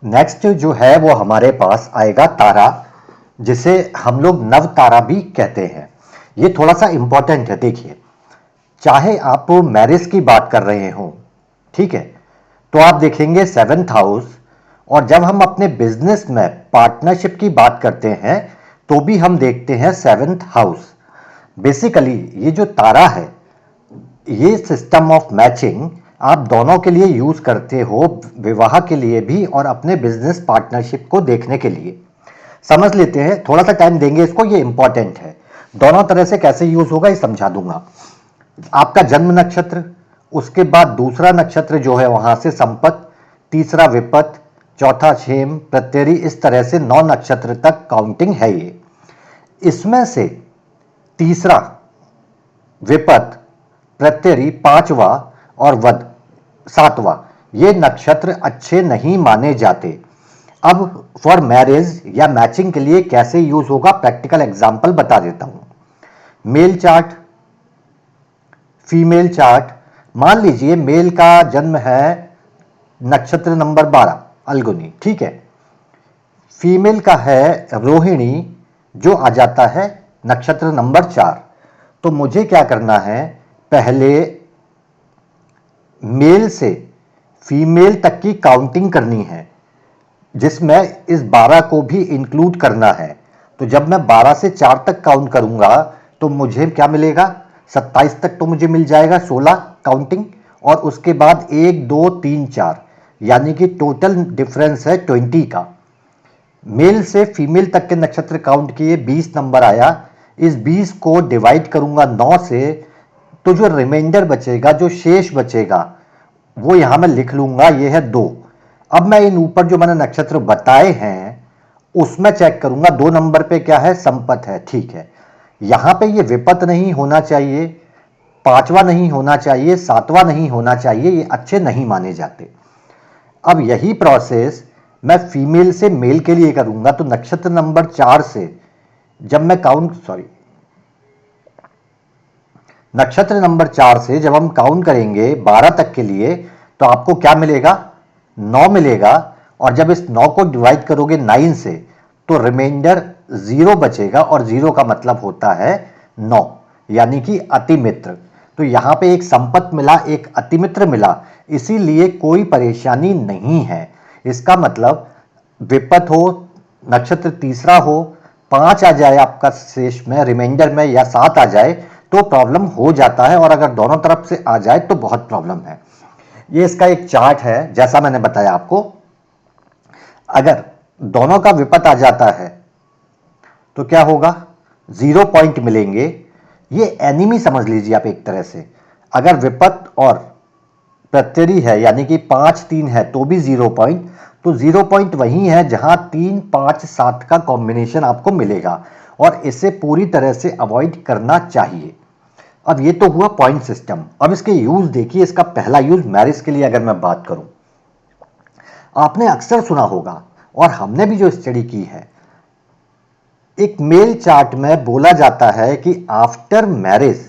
Next जो है वो हमारे पास आएगा तारा, जिसे हम लोग नव तारा भी कहते हैं। ये थोड़ा सा इंपॉर्टेंट है। देखिए, चाहे आप मैरिज की बात कर रहे हो, ठीक है, तो आप देखेंगे सेवेंथ हाउस। और जब हम अपने बिजनेस में पार्टनरशिप की बात करते हैं तो भी हम देखते हैं सेवेंथ हाउस। बेसिकली ये जो तारा है, ये सिस्टम ऑफ मैचिंग आप दोनों के लिए यूज करते हो, विवाह के लिए भी और अपने बिजनेस पार्टनरशिप को देखने के लिए। समझ लेते हैं, थोड़ा सा टाइम देंगे इसको, ये इंपॉर्टेंट है। दोनों तरह से कैसे यूज होगा ये समझा दूंगा। आपका जन्म नक्षत्र, उसके बाद दूसरा नक्षत्र जो है वहां से संपत, तीसरा विपत, चौथा क्षेम, प्रत्यरी, इस तरह से 9 नक्षत्र तक काउंटिंग है ये। इसमें से तीसरा विपत, प्रत्यरी पांचवा और वध सातवां, ये नक्षत्र अच्छे नहीं माने जाते। अब फॉर मैरिज या मैचिंग के लिए कैसे यूज होगा, प्रैक्टिकल एग्जांपल बता देता हूं। Male chart, female chart. मान लीजिए मेल का जन्म है नक्षत्र नंबर 12 अल्गुनी, ठीक है। फीमेल का है रोहिणी, जो आ जाता है नक्षत्र नंबर 4। तो मुझे क्या करना है, पहले मेल से फीमेल तक की काउंटिंग करनी है, जिसमें इस 12 को भी इंक्लूड करना है। तो जब मैं 12 से 4 तक काउंट करूंगा तो मुझे क्या मिलेगा, 27 तक तो मुझे मिल जाएगा, 16 काउंटिंग। और उसके बाद 1 2 3 4, यानी कि टोटल डिफरेंस है 20 का। मेल से फीमेल तक के नक्षत्र काउंट किए, 20 नंबर आया। इस 20 को डिवाइड करूंगा 9 से, तो जो रिमाइंडर बचेगा, जो शेष बचेगा, वो यहां मैं लिख लूंगा, ये है 2। अब मैं इन ऊपर जो मैंने नक्षत्र बताए हैं उसमें चेक करूंगा, 2 नंबर पे क्या है, संपत है, ठीक है। यहां पे ये विपत नहीं होना चाहिए, पांचवा नहीं होना चाहिए, सातवां नहीं होना चाहिए, ये अच्छे नहीं माने जाते। अब यही प्रोसेस मैं फीमेल से मेल के लिए करूंगा। तो नक्षत्र नंबर 4 से जब मैं नक्षत्र नंबर 4 से जब हम काउंट करेंगे 12 तक के लिए, तो आपको क्या मिलेगा, 9 मिलेगा। और जब इस 9 को डिवाइड करोगे 9 से, तो रिमाइंडर 0 बचेगा, और 0 का मतलब होता है 9, यानी कि अतिमित्र। तो यहां पे एक संपत मिला, एक अतिमित्र मिला, इसीलिए कोई परेशानी नहीं है। इसका मतलब विपत हो, नक्षत्र तीसरा हो, 5 आ जाए आपका शेष में, रिमाइंडर में, या 7 आ जाए तो प्रॉब्लम हो जाता है। और अगर दोनों तरफ से आ जाए तो बहुत प्रॉब्लम है। ये इसका एक चार्ट है, जैसा मैंने बताया आपको। अगर दोनों का विपत आ जाता है तो क्या होगा, 0 पॉइंट मिलेंगे। ये एनिमी समझ लीजिए आप एक तरह से। अगर विपत और प्रत्यरी है, यानी कि 5 3 है, तो भी 0 पॉइंट। तो 0 पॉइंट वही है जहां 3 5 7 का कॉम्बिनेशन आपको मिलेगा, और इसे पूरी तरह से अवॉइड करना चाहिए। अब ये तो हुआ पॉइंट सिस्टम। अब इसके यूज देखिए। इसका पहला यूज मैरिज के लिए अगर मैं बात करूं, आपने अक्सर सुना होगा और हमने भी जो स्टडी की है, एक मेल चार्ट में बोला जाता है कि आफ्टर मैरिज,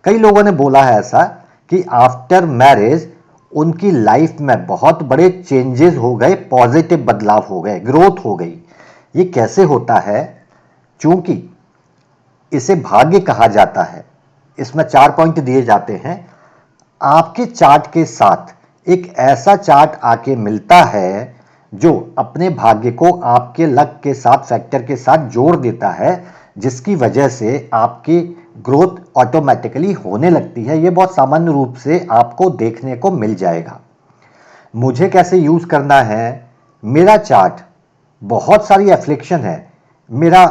कई लोगों ने बोला है ऐसा कि आफ्टर मैरिज उनकी लाइफ में बहुत बड़े चेंजेस हो गए, पॉजिटिव बदलाव हो गए, ग्रोथ हो गई। ये कैसे होता है, चूंकि इसे भाग्य कहा जाता है। इसमें 4 पॉइंट दिए जाते हैं। आपके चार्ट के साथ एक ऐसा चार्ट आके मिलता है जो अपने भाग्य को आपके लक के साथ, फैक्टर के साथ जोड़ देता है, जिसकी वजह से आपकी ग्रोथ ऑटोमेटिकली होने लगती है। यह बहुत सामान्य रूप से आपको देखने को मिल जाएगा। मुझे कैसे यूज करना है, मेरा चार्ट बहुत सारी एफ्लिक्शन है, मेरा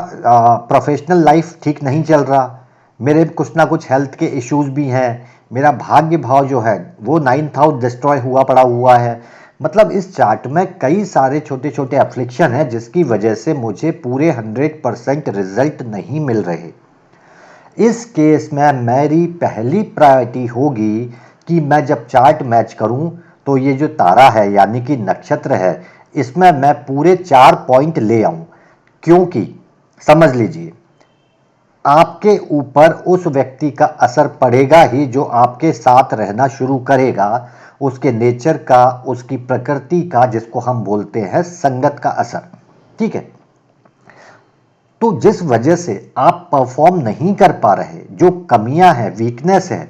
प्रोफेशनल लाइफ ठीक नहीं चल रहा, मेरे कुछ ना कुछ हेल्थ के इश्यूज भी हैं, मेरा भाग्य भाव जो है वो 9th हाउस डिस्ट्रॉय हुआ पड़ा हुआ है। मतलब इस चार्ट में कई सारे छोटे छोटे एफ्लिक्शन हैं, जिसकी वजह से मुझे पूरे 100% रिजल्ट नहीं मिल रहे। इस केस में मेरी पहली प्रायोरिटी होगी कि मैं जब चार्ट मैच करूं तो ये जो तारा है, यानी कि नक्षत्र है, इसमें मैं पूरे 4 पॉइंट ले आऊं। क्योंकि समझ लीजिए, आपके ऊपर उस व्यक्ति का असर पड़ेगा ही जो आपके साथ रहना शुरू करेगा, उसके नेचर का, उसकी प्रकृति का, जिसको हम बोलते हैं संगत का असर। ठीक है, तो जिस वजह से आप परफॉर्म नहीं कर पा रहे, जो कमियां हैं, वीकनेस है,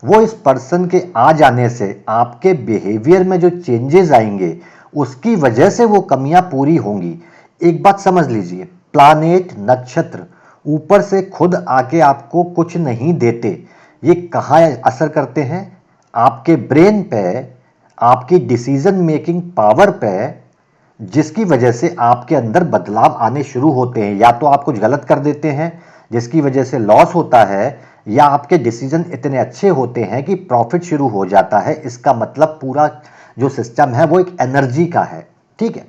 वो इस पर्सन के आ जाने से आपके बिहेवियर में जो चेंजेस आएंगे उसकी वजह से वो कमियां पूरी होंगी। एक बात समझ लीजिए, प्लानेट, नक्षत्र ऊपर से खुद आके आपको कुछ नहीं देते। ये कहाँ असर करते हैं? आपके ब्रेन पे, आपकी डिसीजन मेकिंग पावर पे, जिसकी वजह से आपके अंदर बदलाव आने शुरू होते हैं। या तो आप कुछ गलत कर देते हैं जिसकी वजह से लॉस होता है, या आपके डिसीजन इतने अच्छे होते हैं कि प्रॉफिट शुरू हो जाता है। इसका मतलब पूरा जो सिस्टम है वो एक एनर्जी का है। ठीक है,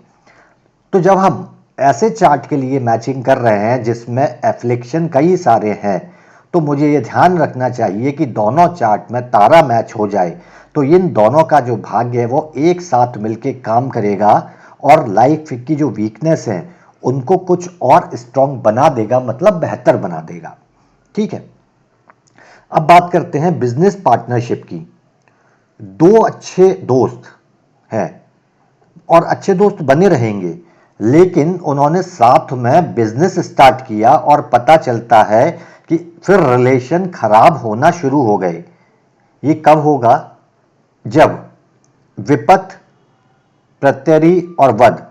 तो जब हम ऐसे चार्ट के लिए मैचिंग कर रहे हैं जिसमें एफ्लिक्शन कई सारे हैं, तो मुझे ये ध्यान रखना चाहिए कि दोनों चार्ट में तारा मैच हो जाए, तो इन दोनों का जो भाग्य है वो एक साथ मिलके काम करेगा और लाइफ की जो वीकनेस है उनको कुछ और स्ट्रांग बना देगा, मतलब बेहतर बना देगा। ठीक है, अब बात करते हैं बिजनेस पार्टनरशिप की। दो अच्छे दोस्त हैं और अच्छे दोस्त बने रहेंगे, लेकिन उन्होंने साथ में बिजनेस स्टार्ट किया और पता चलता है कि फिर रिलेशन खराब होना शुरू हो गए। ये कब होगा? जब विपत, प्रत्यरी और वध,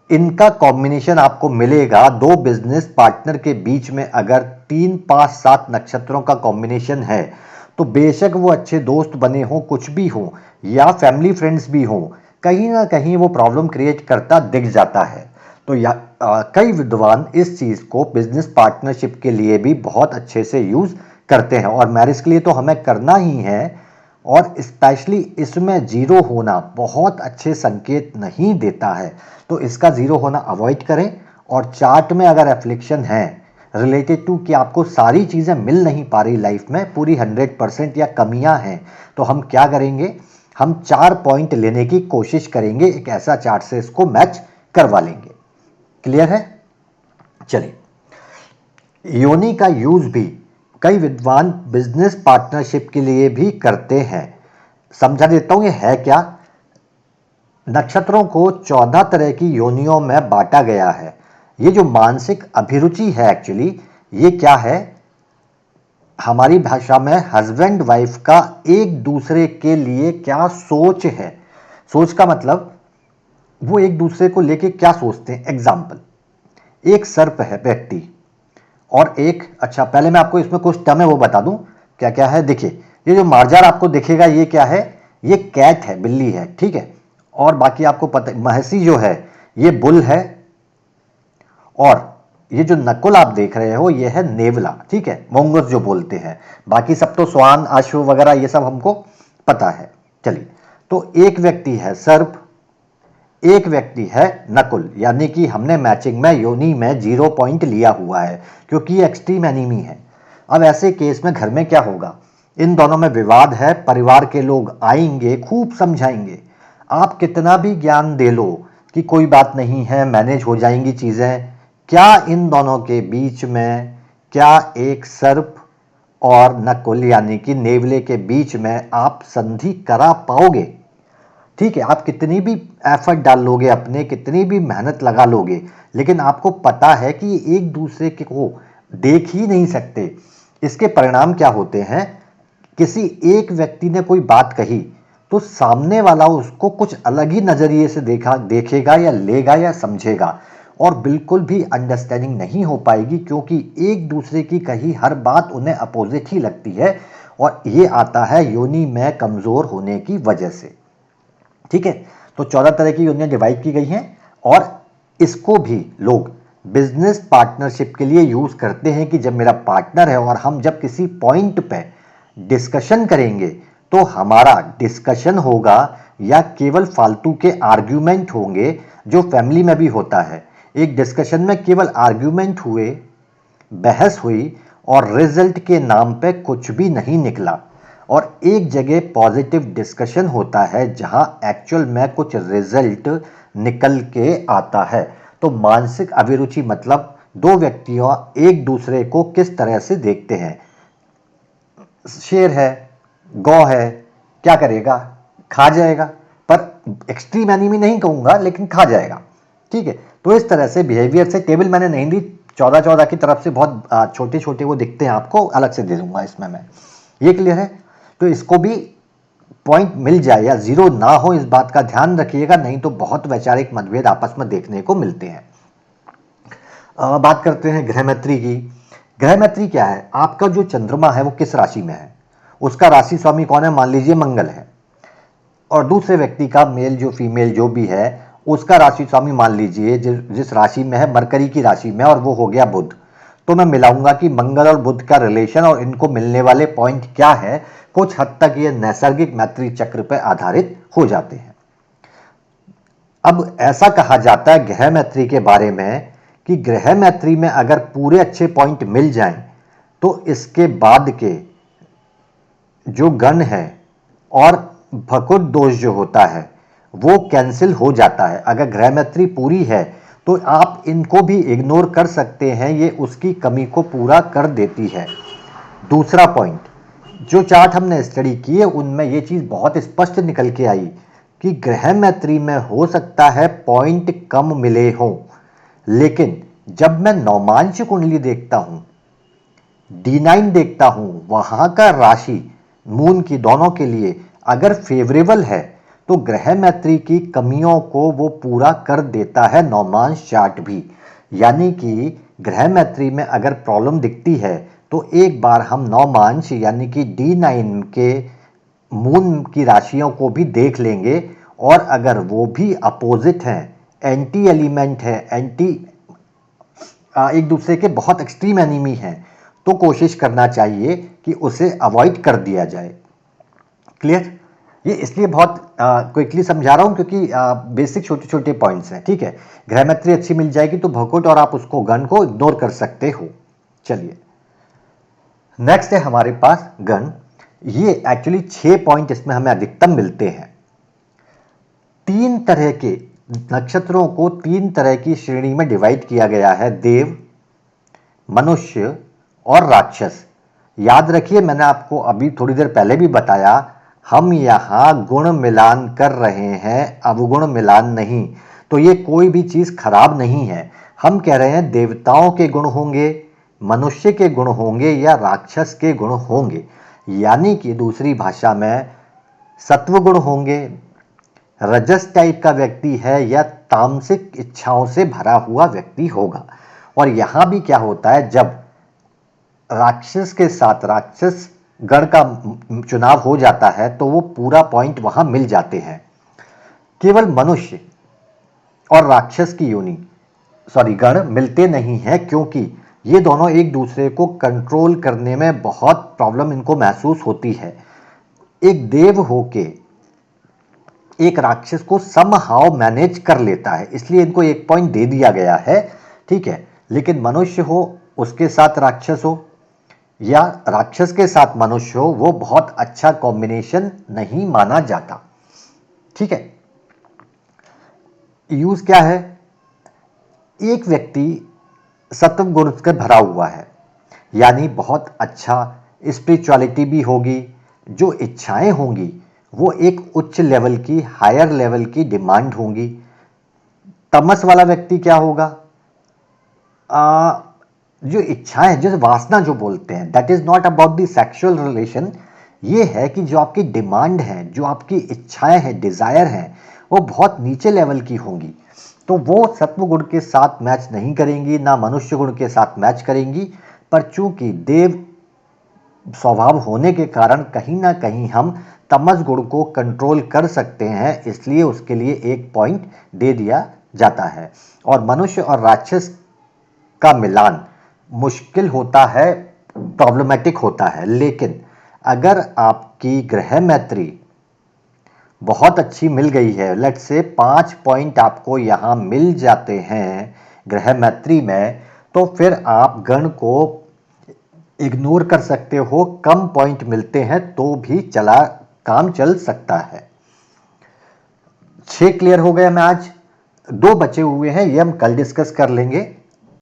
इनका कॉम्बिनेशन आपको मिलेगा। दो बिजनेस पार्टनर के बीच में अगर 3, 5, 7 नक्षत्रों का कॉम्बिनेशन है तो बेशक वो अच्छे दोस्त बने हों, कुछ भी हो, या फैमिली फ्रेंड्स भी हों, कहीं ना कहीं वो प्रॉब्लम क्रिएट करता दिख जाता है। तो कई विद्वान इस चीज को बिजनेस पार्टनरशिप के लिए भी बहुत अच्छे से यूज करते हैं, और मैरिज के लिए तो हमें करना ही है। और स्पेशली इसमें जीरो होना बहुत अच्छे संकेत नहीं देता है, तो इसका जीरो होना अवॉइड करें। और चार्ट में अगर एफ्लिक्शन है रिलेटेड टू कि आपको सारी चीज़ें मिल नहीं पा रही लाइफ में पूरी 100% या कमियां हैं, तो हम क्या करेंगे? हम 4 पॉइंट लेने की कोशिश करेंगे, एक ऐसा चार्ट से इसको मैच करवा लेंगे। क्लियर है? चलिए, योनि का यूज भी कई विद्वान बिजनेस पार्टनरशिप के लिए भी करते हैं। समझा देता हूं ये है क्या। नक्षत्रों को 14 तरह की योनियों में बांटा गया है। ये जो मानसिक अभिरुचि है, एक्चुअली ये क्या है? हमारी भाषा में हस्बैंड वाइफ का एक दूसरे के लिए क्या सोच है। सोच का मतलब वो एक दूसरे को लेके क्या सोचते हैं। एग्जाम्पल, एक सर्प है व्यक्ति और एक, अच्छा पहले मैं आपको इसमें कुछ टर्म है वो बता दूं क्या क्या है। देखिए, ये जो मार्जार आपको दिखेगा ये क्या है? ये कैट है, बिल्ली है। ठीक है, और बाकी आपको पता, महसी जो है ये बुल है, और ये जो नकुल आप देख रहे हो ये है नेवला। ठीक है, मोंगस जो बोलते हैं। बाकी सब तो स्वान, अश्व वगैरह ये सब हमको पता है। चलिए, तो एक व्यक्ति है सर्प, एक व्यक्ति है नकुल, यानी कि हमने मैचिंग में योनि में 0 पॉइंट लिया हुआ है क्योंकि ये एक्सट्रीम एनिमी है। अब ऐसे केस में घर में क्या होगा? इन दोनों में विवाद है, परिवार के लोग आएंगे, खूब समझाएंगे। आप कितना भी ज्ञान दे लो कि कोई बात नहीं है, मैनेज हो जाएंगी चीजें, क्या इन दोनों के बीच में, क्या एक सर्प और नकुल यानी कि नेवले के बीच में आप संधि करा पाओगे? ठीक है, आप कितनी भी एफर्ट डाल लोगे अपने, कितनी भी मेहनत लगा लोगे, लेकिन आपको पता है कि एक दूसरे को देख ही नहीं सकते। इसके परिणाम क्या होते हैं? किसी एक व्यक्ति ने कोई बात कही तो सामने वाला उसको कुछ अलग ही नजरिए से देखेगा या लेगा या समझेगा, और बिल्कुल भी अंडरस्टैंडिंग नहीं हो पाएगी क्योंकि एक दूसरे की कही हर बात उन्हें अपोजिट ही लगती है। और ये आता है योनि में कमजोर होने की वजह से। ठीक है, तो 14 तरह की योनियां डिवाइड की गई हैं, और इसको भी लोग बिजनेस पार्टनरशिप के लिए यूज करते हैं कि जब मेरा पार्टनर है और हम जब किसी पॉइंट पे डिस्कशन करेंगे तो हमारा डिस्कशन होगा या केवल फालतू के आर्ग्यूमेंट होंगे, जो फैमिली में भी होता है। एक डिस्कशन में केवल आर्ग्यूमेंट हुए, बहस हुई और रिजल्ट के नाम पे कुछ भी नहीं निकला, और एक जगह पॉजिटिव डिस्कशन होता है जहां एक्चुअल में कुछ रिजल्ट निकल के आता है। तो मानसिक अभिरुचि मतलब दो व्यक्तियों एक दूसरे को किस तरह से देखते हैं। शेर है, गौ है, क्या करेगा? खा जाएगा, पर एक्सट्रीम एनीमी नहीं कहूंगा, लेकिन खा जाएगा। ठीक है, तो इस तरह से बिहेवियर से, टेबल मैंने नहीं दी, 14-14 की तरफ से बहुत छोटे छोटे वो दिखते हैं, आपको अलग से दे दूंगा इसमें मैं। ये क्लियर है? तो इसको भी पॉइंट मिल जाए या जीरो ना हो, इस बात का ध्यान रखिएगा, नहीं तो बहुत वैचारिक मतभेद आपस में देखने को मिलते हैं। बात करते हैं ग्रह मैत्री की। ग्रह मैत्री क्या है? आपका जो चंद्रमा है वो किस राशि में है, उसका राशि स्वामी कौन है? मान लीजिए मंगल है, और दूसरे व्यक्ति का, मेल जो फीमेल जो भी है, उसका राशि स्वामी मान लीजिए जिस राशि में है, मरकरी की राशि में, और वो हो गया बुध। तो मैं मिलाऊंगा कि मंगल और बुध का रिलेशन और इनको मिलने वाले पॉइंट क्या है। कुछ हद तक ये नैसर्गिक मैत्री चक्र पर आधारित हो जाते हैं। अब ऐसा कहा जाता है ग्रह मैत्री के बारे में कि ग्रह मैत्री में अगर पूरे अच्छे पॉइंट मिल जाएं तो इसके बाद के जो गण है और भकुट दोष जो होता है वो कैंसिल हो जाता है। अगर ग्रह मैत्री पूरी है तो आप इनको भी इग्नोर कर सकते हैं, ये उसकी कमी को पूरा कर देती है। दूसरा पॉइंट, जो चार्ट हमने स्टडी किए उनमें ये चीज बहुत स्पष्ट निकल के आई कि ग्रह मैत्री में हो सकता है पॉइंट कम मिले हो, लेकिन जब मैं नौमांश कुंडली देखता हूं, D9 देखता हूं, वहां का राशि मून की दोनों के लिए अगर फेवरेबल है तो ग्रह मैत्री की कमियों को वो पूरा कर देता है नौमांश चार्ट भी। यानी कि ग्रह मैत्री में अगर प्रॉब्लम दिखती है तो एक बार हम नौमांश यानी कि D9 के मून की राशियों को भी देख लेंगे, और अगर वो भी अपोजिट हैं, एंटी एलिमेंट है, एक दूसरे के बहुत एक्सट्रीम एनिमी हैं, तो कोशिश करना चाहिए कि उसे अवॉइड कर दिया जाए। क्लियर? ये इसलिए बहुत क्विकली समझा रहा हूं क्योंकि बेसिक छोटे छोटे पॉइंट्स हैं। ठीक है, ग्रह मैत्री अच्छी मिल जाएगी तो भकुट और आप उसको गण को इग्नोर कर सकते हो। चलिए नेक्स्ट है हमारे पास गण। ये एक्चुअली 6 पॉइंट इसमें हमें अधिकतम मिलते हैं। 3 तरह के नक्षत्रों को 3 तरह की श्रेणी में डिवाइड किया गया है, देव, मनुष्य और राक्षस। याद रखिए, मैंने आपको अभी थोड़ी देर पहले भी बताया, हम यहां गुण मिलान कर रहे हैं, अवगुण मिलान नहीं। तो ये कोई भी चीज खराब नहीं है। हम कह रहे हैं देवताओं के गुण होंगे, मनुष्य के गुण होंगे या राक्षस के गुण होंगे। यानी कि दूसरी भाषा में सत्व गुण होंगे, रजस टाइप का व्यक्ति है या तामसिक इच्छाओं से भरा हुआ व्यक्ति होगा। और यहां भी क्या होता है, जब राक्षस के साथ राक्षस गण का चुनाव हो जाता है तो वो पूरा पॉइंट वहां मिल जाते हैं। केवल मनुष्य और राक्षस की गण मिलते नहीं है, क्योंकि ये दोनों एक दूसरे को कंट्रोल करने में बहुत प्रॉब्लम इनको महसूस होती है। एक देव होके एक राक्षस को समहाउ मैनेज कर लेता है, इसलिए इनको 1 पॉइंट दे दिया गया है। ठीक है, लेकिन मनुष्य हो उसके साथ राक्षस हो या राक्षस के साथ मनुष्य हो, वो बहुत अच्छा कॉम्बिनेशन नहीं माना जाता। ठीक है, यूज क्या है? एक व्यक्ति सत्व गुण से भरा हुआ है, यानी बहुत अच्छा स्पिरिचुअलिटी भी होगी, जो इच्छाएं होंगी वो एक उच्च लेवल की, हायर लेवल की डिमांड होंगी। तमस वाला व्यक्ति क्या होगा? जो इच्छाएं, जो वासना जो बोलते हैं, that is not about the sexual relation. ये है कि जो आपकी डिमांड है, जो आपकी इच्छाएं हैं, डिजायर हैं, वो बहुत नीचे लेवल की होंगी। तो वो सत्व गुण के साथ मैच नहीं करेंगी, ना मनुष्य गुण के साथ मैच करेंगी। पर चूंकि देव स्वभाव होने के कारण कहीं ना कहीं हम तमस गुण को कंट्रोल कर सकते हैं, इसलिए उसके लिए 1 पॉइंट दे दिया जाता है। और मनुष्य और राक्षस का मिलान मुश्किल होता है, प्रॉब्लमेटिक होता है। लेकिन अगर आपकी ग्रह मैत्री बहुत अच्छी मिल गई है, लेट्स से 5 पॉइंट आपको यहां मिल जाते हैं ग्रह मैत्री में, तो फिर आप गण को इग्नोर कर सकते हो। कम पॉइंट मिलते हैं तो भी काम चल सकता है। 6 क्लियर हो गया। मैं आज 2 बचे हुए हैं, ये हम कल डिस्कस कर लेंगे।